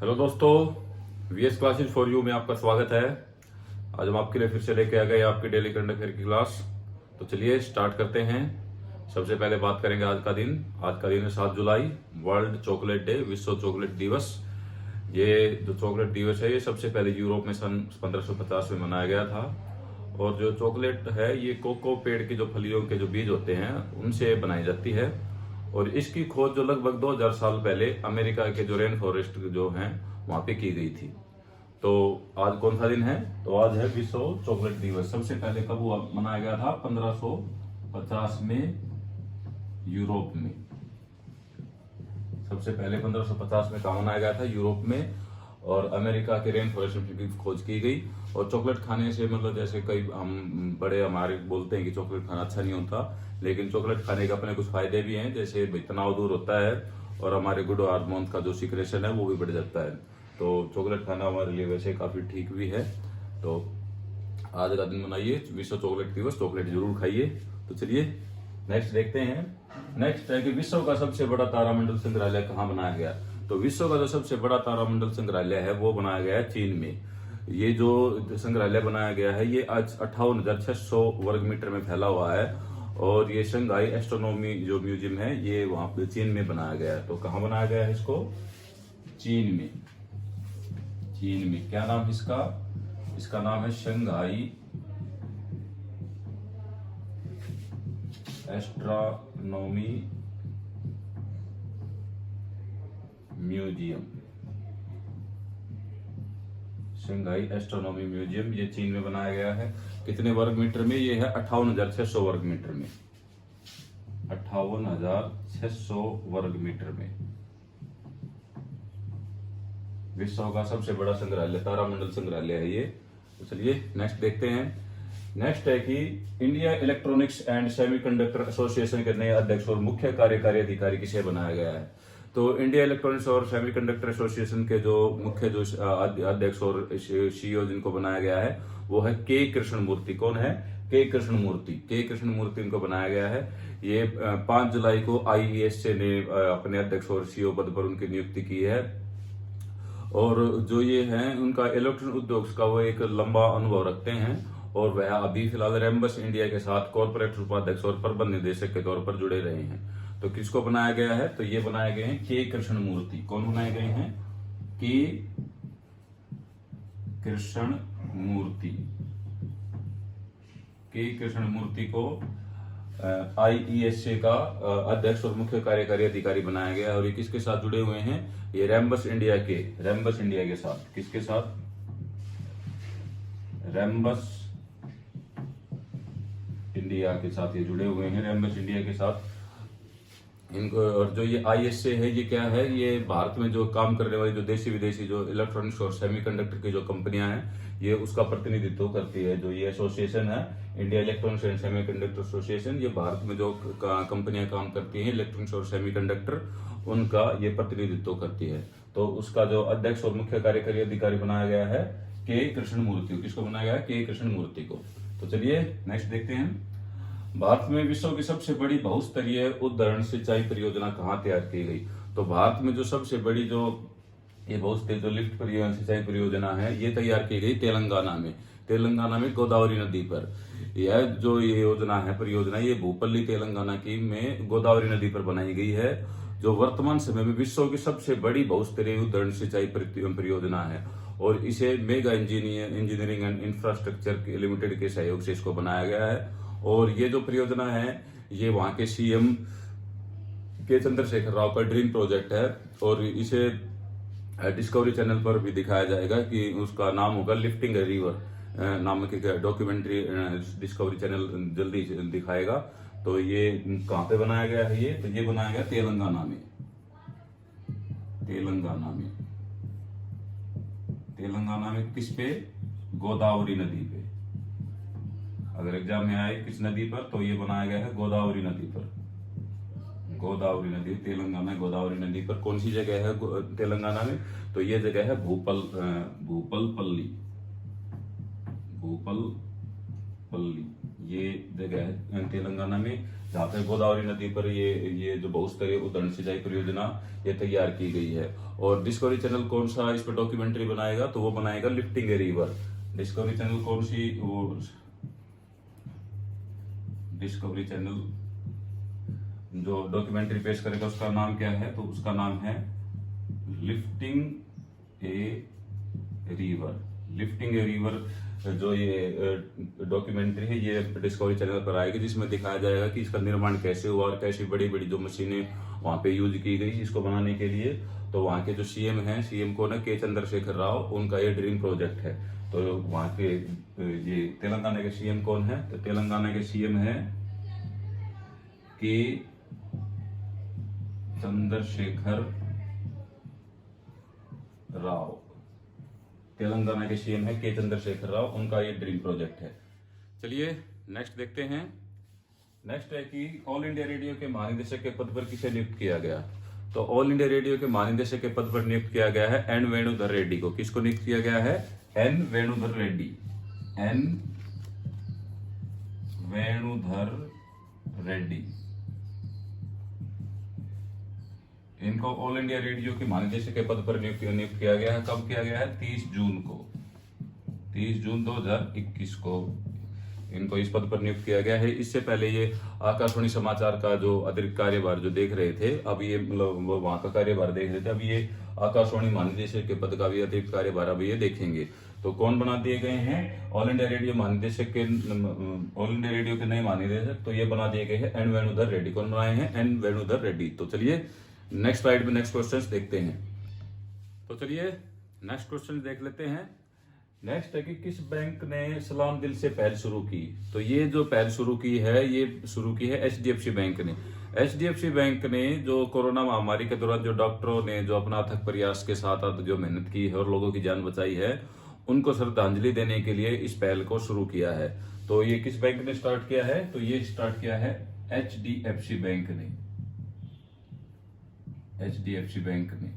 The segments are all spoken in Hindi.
हेलो दोस्तों, वीएस क्लासेस फॉर यू में आपका स्वागत है। आज हम आपके लिए फिर से लेके आ गए आपकी डेली करंट अफेयर की क्लास। तो चलिए स्टार्ट करते हैं। सबसे पहले बात करेंगे आज का दिन। आज का दिन है 7 जुलाई, वर्ल्ड चॉकलेट डे, विश्व चॉकलेट दिवस। ये जो चॉकलेट दिवस है ये सबसे पहले यूरोप में सन 1550 में मनाया गया था। और जो चॉकलेट है ये कोको पेड़ की जो फलियों के जो बीज होते हैं उनसे बनाई जाती है। और इसकी खोज जो लगभग 2000 साल पहले अमेरिका के जो रेन फॉरेस्ट जो हैं वहां पे की गई थी। तो आज कौन सा दिन है? तो आज है विश्व चॉकलेट दिवस। सबसे पहले कब हुआ मनाया गया था? 1550 में यूरोप में। सबसे पहले 1550 में कहा मनाया गया था? यूरोप में। और अमेरिका के रेन फॉरेस्ट की खोज की गई। और चॉकलेट खाने से मतलब जैसे कई हम बड़े हमारे बोलते हैं कि चॉकलेट खाना अच्छा नहीं होता, लेकिन चॉकलेट खाने के अपने कुछ फायदे भी हैं। जैसे तनाव दूर होता है और हमारे गुड हार्मोन का जो सिक्रेशन है वो भी बढ़ जाता है। तो चॉकलेट खाना हमारे लिए वैसे काफी ठीक भी है। तो आज का दिन मनाइए विश्व चॉकलेट दिवस, चॉकलेट जरूर खाइए। तो चलिए नेक्स्ट देखते हैं। नेक्स्ट है कि विश्व का सबसे बड़ा तारामंडल संग्रहालय कहाँ बनाया गया? तो विश्व का जो सबसे बड़ा तारामंडल संग्रहालय है वो बनाया गया है चीन में। ये जो संग्रहालय बनाया गया है ये आज 58,600 वर्ग मीटर में फैला हुआ है। और ये शंघाई एस्ट्रोनॉमी जो म्यूजियम है ये वहां पे चीन में बनाया गया है। तो कहाँ बनाया गया है इसको? चीन में। चीन में। क्या नाम है इसका? इसका नाम है Shanghai astronomy museum. Shanghai astronomy museum ये चीन में बनाया गया है। कितने वर्ग मीटर में? ये है 58,600 वर्ग मीटर में। 58,600 वर्ग मीटर में। विश्व का सबसे बड़ा संग्रहालय तारामंडल संग्रहालय है ये। तो चलिए नेक्स्ट देखते हैं। नेक्स्ट है कि India electronics and semiconductor association के नए अध्यक्ष और मुख्य कार्यकारी अधिकारी किसे बनाया गया है? तो इंडिया इलेक्ट्रॉनिक्स और सेमीकंडक्टर एसोसिएशन के जो मुख्य जो अध्यक्ष और सीईओ जिनको बनाया गया है वो है के कृष्णमूर्ति। कौन है? के कृष्णमूर्ति। के कृष्णमूर्ति इनको बनाया गया है। ये 5 जुलाई को आईईएससी ने अपने अध्यक्ष और सीईओ पद पर उनकी नियुक्ति की है। और जो ये हैं उनका इलेक्ट्रॉनिक उद्योग का वो एक लंबा अनुभव रखते हैं। और वह अभी फिलहाल रेम्बस इंडिया के साथ कॉर्पोरेट उपाध्यक्ष और प्रबंध निदेशक के तौर पर जुड़े रहे हैं। तो किसको बनाया गया है? तो ये बनाए गए हैं के कृष्णमूर्ति। कौन बनाए गए हैं? के कृष्णमूर्ति। के कृष्णमूर्ति को आईईएससी का अध्यक्ष और मुख्य कार्यकारी अधिकारी बनाया गया है। और ये किसके साथ जुड़े हुए हैं? ये रेम्बस इंडिया के साथ। किसके साथ? रेम्बस इंडिया के साथ ये जुड़े हुए हैं। रेम्बस इंडिया के साथ इनको। और जो ये आईएसए है ये क्या है? ये भारत में जो काम करने वाली जो देशी विदेशी जो इलेक्ट्रॉनिक्स और सेमीकंडक्टर की जो कंपनियां हैं ये उसका प्रतिनिधित्व करती है। जो ये एसोसिएशन है India electronics and semiconductor association, ये भारत में जो कंपनियां काम करती हैं इलेक्ट्रॉनिक्स और सेमीकंडक्टर उनका ये प्रतिनिधित्व करती है। तो उसका जो अध्यक्ष और मुख्य कार्यकारी अधिकारी बनाया गया है के कृष्णमूर्ति। किसको बनाया गया है? के कृष्णमूर्ति को। तो चलिए नेक्स्ट देखते हैं। भारत में विश्व की सबसे बड़ी बहुस्तरीय उद्धरण सिंचाई परियोजना कहाँ तैयार की गई? तो भारत में जो सबसे बड़ी जो ये बहुस्तरीय जो लिफ्ट परियोजना सिंचाई परियोजना है ये तैयार की गई तेलंगाना में। तेलंगाना में गोदावरी नदी पर। यह जो ये योजना है परियोजना ये भूपल्ली तेलंगाना की में गोदावरी नदी पर बनाई गई है, जो वर्तमान समय में विश्व की सबसे बड़ी बहुस्तरीय उद्धरण सिंचाई परियोजना है। और इसे mega engineering and infrastructure limited के सहयोग से इसको बनाया गया है। और ये जो परियोजना है ये वहां के सीएम के चंद्रशेखर राव का ड्रीम प्रोजेक्ट है। और इसे डिस्कवरी चैनल पर भी दिखाया जाएगा कि उसका नाम होगा लिफ्टिंग ए रिवर नामक एक डॉक्यूमेंट्री डिस्कवरी चैनल जल्दी दिखाएगा। तो ये कहाँ पे बनाया गया है ये? तो ये बनाया गया तेलंगाना में। तेलंगाना में किस पे? गोदावरी नदी पे। अगर एग्जाम में आए किस नदी पर तो ये बनाया गया है गोदावरी नदी पर। गोदावरी नदी तेलंगाना गोदावरी नदी पर। कौन सी जगह है तेलंगाना में? तो ये जगह है भूपलपल्ली। पल्ली, ये जगह है तेलंगाना में, जहाँ पे गोदावरी नदी पर ये जो बहुस्तरीय उद्वहन सिंचाई परियोजना ये तैयार की गई है। और डिस्कवरी चैनल कौन सा इस पर डॉक्यूमेंट्री बनाएगा, तो वो बनाएगा lifting a river. Discovery channel कौन सी, वो डिस्कवरी चैनल जो डॉक्यूमेंट्री पेश करेगा उसका नाम क्या है, तो उसका नाम है lifting a river. Lifting a river जो ये डॉक्यूमेंट्री है ये डिस्कवरी चैनल पर आएगी, जिसमें दिखाया जाएगा कि इसका निर्माण कैसे हुआ और कैसी बड़ी बड़ी जो मशीनें वहां पे यूज की गई इसको बनाने के लिए। तो वहाँ के जो सीएम हैं, सीएम कौन है, के चंद्रशेखर राव, उनका ये ड्रीम प्रोजेक्ट है। तो वहाँ के ये तेलंगाना के सीएम कौन है, तो तेलंगाना के सीएम है के चंद्रशेखर राव। तेलंगाना के सीएम है के चंद्रशेखर राव, उनका ये ड्रीम प्रोजेक्ट है। चलिए नेक्स्ट देखते हैं। नेक्स्ट है कि ऑल इंडिया रेडियो के महानिदेशक के पद पर किसे नियुक्त किया गया, तो ऑल इंडिया रेडियो के महानिदेशक के पद पर नियुक्त किया गया है एन वेणुधर रेड्डी को। किसको नियुक्त किया गया है, एन वेणुधर रेड्डी, एन वेणुधर रेड्डी। इनको ऑल इंडिया रेडियो के महानिदेशक के पद पर नियुक्त किया गया है। कब किया गया है, 30 जून को, 30 जून 2021 को इनको इस पद पर नियुक्त किया गया है। इससे पहले ये आकाशवाणी समाचार का जो अतिरिक्त कार्यभार जो देख रहे थे, अब ये मतलब वहां का कार्यभार देख रहे थे, अब ये आकाशवाणी महानिदेशक के पद का भी अतिरिक्त कार्यभार अब ये देखेंगे। तो कौन बना दिए गए हैं, ऑल इंडिया रेडियो महानिदेशक के, ऑल इंडिया रेडियो के नए महानिदेशक तो ये बना दिए गए हैं एन वेणुधर रेड्डी। कौन बनाए हैं, एन वेणुधर रेड्डी। तो चलिए नेक्स्ट स्लाइड में नेक्स्ट क्वेश्चंस देखते हैं। तो चलिए नेक्स्ट क्वेश्चन देख लेते हैं। नेक्स्ट है कि किस बैंक ने सलाम दिल से पहल शुरू की, तो ये जो पहल शुरू की है ये शुरू की है एचडीएफसी बैंक ने। एचडीएफसी बैंक ने जो कोरोना महामारी के दौरान जो डॉक्टरों ने जो अपना अथक प्रयास के साथ जो मेहनत की है और लोगों की जान बचाई है, उनको श्रद्धांजलि देने के लिए इस पहल को शुरू किया है। तो ये किस बैंक ने स्टार्ट किया है, तो ये स्टार्ट किया है एचडीएफसी बैंक ने, एचडीएफसी बैंक ने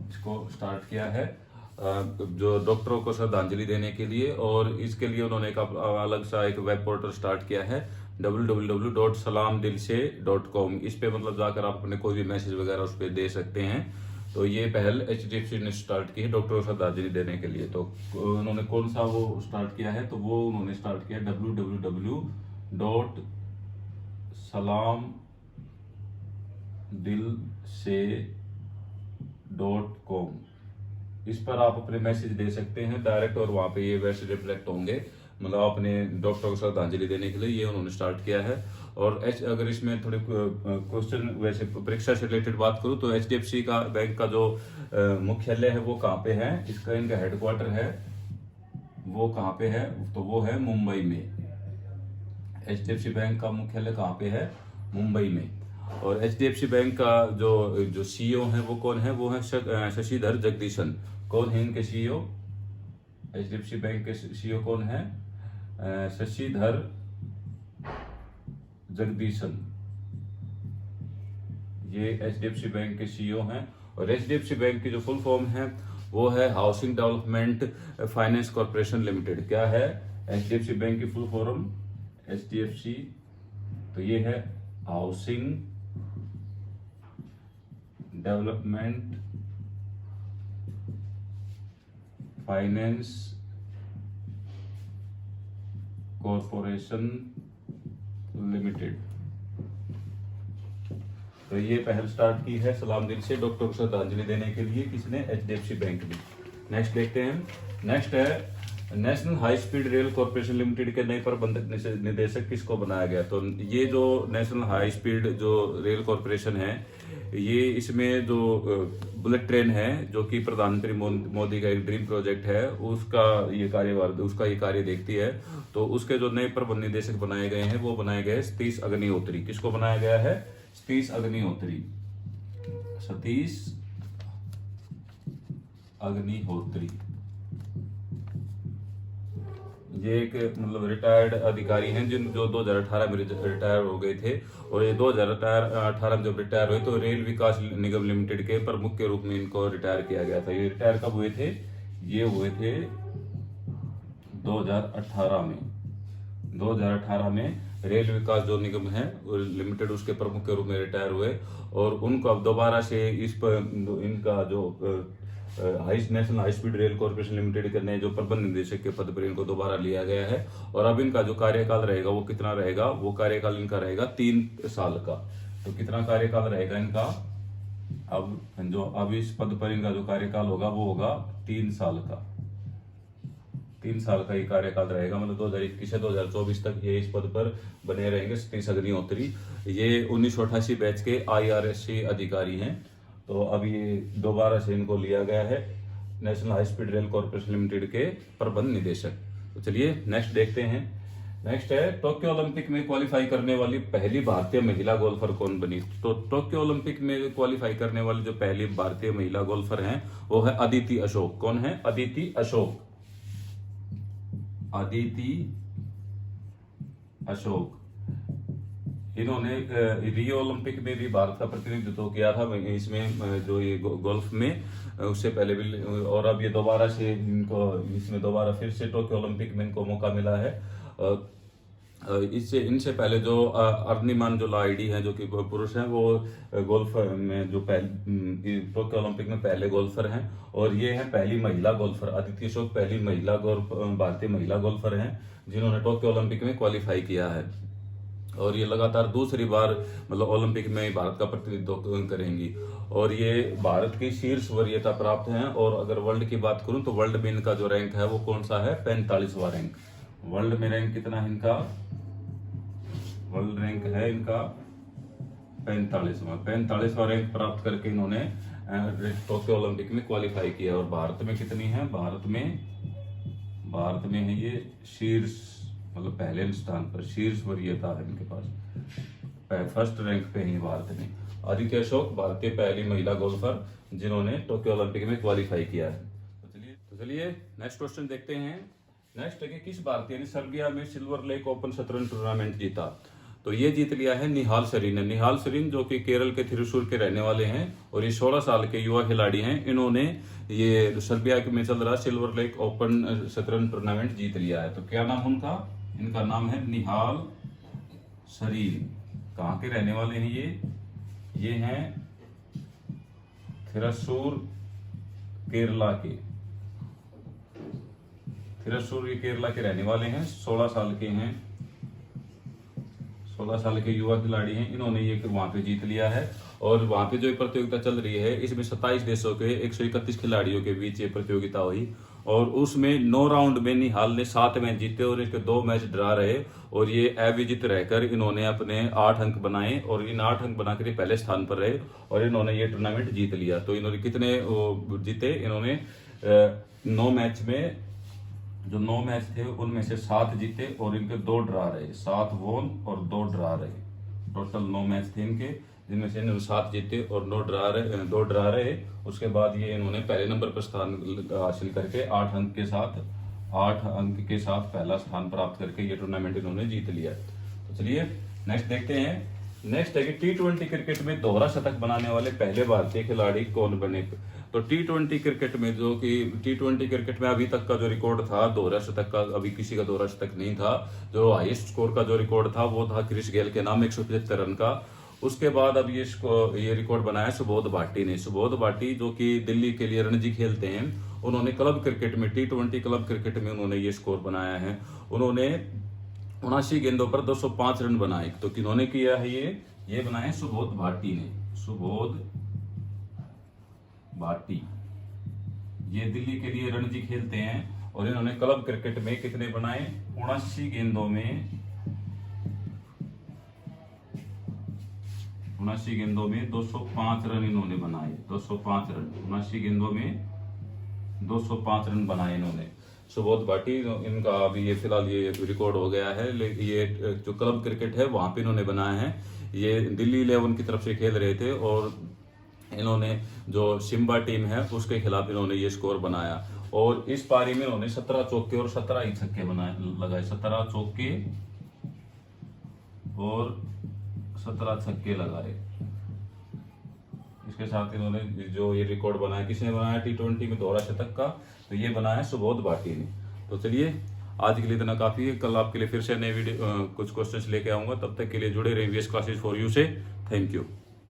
इसको स्टार्ट किया है जो डॉक्टरों को श्रद्धांजलि देने के लिए। और इसके लिए उन्होंने एक अलग सा एक वेब पोर्टल स्टार्ट किया है www.salamdilse.com। इस पे मतलब जाकर आप अपने कोई भी मैसेज वगैरह उस पर दे सकते हैं। तो ये पहल एचडीएफसी ने स्टार्ट की है डॉक्टरों को श्रद्धांजलि देने के लिए। तो उन्होंने कौन सा वो स्टार्ट किया है, तो वो उन्होंने स्टार्ट किया www.salamdilse.com। इस पर आप अपने मैसेज दे सकते हैं डायरेक्ट, और वहां पे ये वैसे रिफ्लेक्ट होंगे, मतलब अपने डॉक्टर को श्रद्धांजलि देने के लिए ये उन्होंने स्टार्ट किया है। और अगर इसमें थोड़े क्वेश्चन वैसे परीक्षा से रिलेटेड बात करूं तो एचडीएफसी का बैंक का जो मुख्यालय है वो कहाँ पे है, इसका इनका हेडक्वार्टर है वो कहाँ पे है, तो वो है मुंबई में। एचडीएफसी बैंक का मुख्यालय कहाँ पे है, मुंबई में। और एचडीएफसी बैंक का जो सीईओ है वो कौन है, वो है शशिधर जगदीशन। कौन है इनके सीईओ, एचडीएफसी बैंक के सीईओ कौन है, शशिधर जगदीशन। ये एचडीएफसी बैंक के सीईओ हैं। और एचडीएफसी बैंक की जो फुल फॉर्म है वो है housing development finance corporation limited. क्या है एचडीएफसी बैंक की फुल फॉर्म, एचडीएफसी, तो ये है housing development finance corporation limited. तो ये पहल स्टार्ट की है सलाम दिल से डॉक्टर को श्रद्धांजलि देने के लिए, किसने, एचडीएफसी बैंक ने। नेक्स्ट देखते हैं। नेक्स्ट है national high speed rail corporation limited के नए प्रबंधक निदेशक किसको बनाया गया। तो ये जो नेशनल हाई स्पीड जो रेल कॉर्पोरेशन है, ये इसमें जो बुलेट ट्रेन है जो कि प्रधानमंत्री मोदी का एक ड्रीम प्रोजेक्ट है, उसका ये कार्य देखती है। तो उसके जो नए प्रबंध निदेशक बनाए गए हैं वो बनाए गए सतीश अग्निहोत्री। किसको बनाया गया है, सतीश अग्निहोत्री, सतीश अग्निहोत्री। ये एक मतलब रिटायर्ड अधिकारी हैं जो 2018 में रिटायर हो गए थे। और ये 2018 में जब रिटायर हुए तो रेल विकास निगम लिमिटेड के प्रमुख के रूप में इनको रिटायर किया गया था। ये रिटायर कब हुए थे, ये हुए थे 2018 में 2018 में रेल विकास जो निगम है लिमिटेड उसके प्रमुख के रूप में रिटायर हुए, और उनको अब दोबारा से इस पर इनका जो national high speed rail corporation limited के नए जो प्रबंध निदेशक के पद पर इनको दोबारा लिया गया है। और अब इनका जो कार्यकाल रहेगा वो कितना रहेगा, वो कार्यकाल इनका रहेगा 3 साल का। तो कितना कार्यकाल रहेगा इनका, अब इस पद पर इनका जो कार्यकाल होगा वो होगा 3 साल का। 3 साल का ये कार्यकाल रहेगा, मतलब 2021 से 2024 तक ये इस पद पर बने रहेंगे। सतीश अग्निहोत्री ये 1988 बैच के IRSC अधिकारी हैं। तो अब ये दोबारा से इनको लिया गया है national high speed rail corporation limited के प्रबंध निदेशक। तो चलिए नेक्स्ट देखते हैं। नेक्स्ट है टोक्यो ओलंपिक में क्वालिफाई करने वाली पहली भारतीय महिला गोल्फर कौन बनी। तो टोक्यो ओलंपिक में क्वालिफाई करने वाली जो पहली भारतीय महिला गोल्फर हैं वो है अदिति अशोक। कौन है, अदिति अशोक। अदिति अशोक इन्होंने रियो ओलंपिक में भी भारत का प्रतिनिधित्व किया था इसमें, जो ये गोल्फ में, उससे पहले भी, और अब ये दोबारा से इनको इसमें दोबारा फिर से टोक्यो ओलंपिक में इनको मौका मिला है। इससे इनसे पहले जो अर्निमान जो लाइडी हैं जो कि पुरुष हैं वो गोल्फ में जो टोक्यो ओलंपिक में पहले गोल्फर हैं, और ये है पहली महिला गोल्फर। अदिति अशोक पहली महिला भारतीय महिला गोल्फर हैं जिन्होंने टोक्यो ओलंपिक में क्वालिफाई किया है, और ये लगातार दूसरी बार मतलब ओलंपिक में भारत का प्रतिनिधित्व करेंगी, और ये भारत की शीर्ष वरीयता प्राप्त हैं। और अगर वर्ल्ड की बात करूं तो वर्ल्ड में इनका जो रैंक है वो कौन सा है, 45वां रैंक। वर्ल्ड में रैंक कितना है इनका, वर्ल्ड रैंक है इनका 45वां रैंक प्राप्त करके इन्होंने टोक्यो ओलंपिक में क्वालिफाई किया। और भारत में कितनी है, भारत में है ये शीर्ष, मतलब पहले स्थान पर शीर्ष वरीयता है इनके पास, फर्स्ट रैंक पे है भारत में। अदिति अशोक भारतीय पहली महिला गोल्फर जिन्होंने टोक्यो ओलंपिक में क्वालिफाई किया है। तो चलिए नेक्स्ट क्वेश्चन देखते हैं। नेक्स्ट है कि किस भारतीय ने सर्बिया में सिल्वर लेक ओपन शतरंज टूर्नामेंट जीता। तो ये जीत लिया है निहाल सरीन ने। निहाल सरीन जो कि केरल के थिरुसूर के रहने वाले हैं और ये 16 साल के युवा खिलाड़ी हैं। इन्होंने ये सर्बिया में चल रहा सिल्वर लेक ओपन शतरंज टूर्नामेंट जीत लिया है। तो क्या नाम उनका, इनका नाम है निहाल सरीन। कहाँ के रहने वाले हैं ये हैं थिरुसूर केरला के, थिरुसूर केरला के रहने वाले हैं। 16 साल के हैं, 16 साल के युवा खिलाड़ी हैं। इन्होंने ये वहां पे जीत लिया है। और वहां पे जो प्रतियोगिता चल रही है इसमें 27 देशों के 131 खिलाड़ियों के बीच ये प्रतियोगिता हुई, और उसमें 9 राउंड में निहाल ने 7 मैच जीते और इसके 2 मैच ड्रा रहे, और ये अविजित रहकर इन्होंने अपने 8 अंक बनाए, और इन 8 अंक बनाकर ये पहले स्थान पर रहे और इन्होंने ये टूर्नामेंट जीत लिया। तो इन्होंने कितने जीते, इन्होंने 9 मैच में, जो 9 मैच थे उनमें से 7 जीते और इनके 2 ड्रा रहे, 7 वोन और 2 ड्रा रहे। टोटल 9 मैच थे इनके, जिनमें से इन्होंने 7 जीते और 2 ड्रा रहे। उसके बाद ये इन्होंने पहले नंबर पर स्थान हासिल करके 8 अंक के साथ पहला स्थान प्राप्त करके ये टूर्नामेंट इन्होंने जीत लिया। तो चलिए नेक्स्ट देखते हैं। नेक्स्ट है कि T20 क्रिकेट में दोहरा शतक बनाने वाले पहले भारतीय खिलाड़ी कौन बने। तो T20 क्रिकेट में, जो कि T20 क्रिकेट में अभी तक का जो रिकॉर्ड था दोहरा शतक का, अभी किसी का दोहरा शतक नहीं था। जो हाईएस्ट स्कोर का जो रिकॉर्ड था वो था क्रिस गेल के नाम 175 रन का। उसके बाद अब ये रिकॉर्ड बनाया सुबोध भाटी ने। सुबोध भाटी जो कि दिल्ली के लिए रणजी खेलते हैं, उन्होंने क्लब क्रिकेट में T20 क्लब क्रिकेट में उन्होंने ये स्कोर बनाया है। उन्होंने 79 गेंदों पर 205 रन बनाए। तो किन्होंने किया है ये बनाए सुबोध भाटी ने। सुबोध भाटी ये दिल्ली के लिए रणजी खेलते हैं और इन्होंने क्लब क्रिकेट में कितने बनाए, 79 गेंदों में 205 रन इन्होंने बनाए। 205 रन 79 गेंदों में 205 रन बनाए इन्होंने सुबोध भाटी। इनका अभी ये फिलहाल ये रिकॉर्ड हो गया है। लेकिन ये जो क्लब क्रिकेट है वहां पे इन्होंने बनाया है। ये दिल्ली 11 की तरफ से खेल रहे थे और इन्होंने जो शिम्बा टीम है उसके खिलाफ इन्होंने ये स्कोर बनाया। और इस पारी में इन्होंने 17 चौके और 17 ही छक्के लगाए। 17 चौके और 17 छक्के लगाए। इसके साथ इन्होंने जो ये रिकॉर्ड बनाया, किसने बनाया T20 में दोहरा शतक का, तो ये बनाया सुबोध भाटी ने। तो चलिए आज के लिए इतना काफ़ी है। कल आपके लिए फिर से नए वीडियो कुछ क्वेश्चंस लेके आऊँगा। तब तक के लिए जुड़े रहिए वीएस क्लासेस फॉर यू से। Thank you.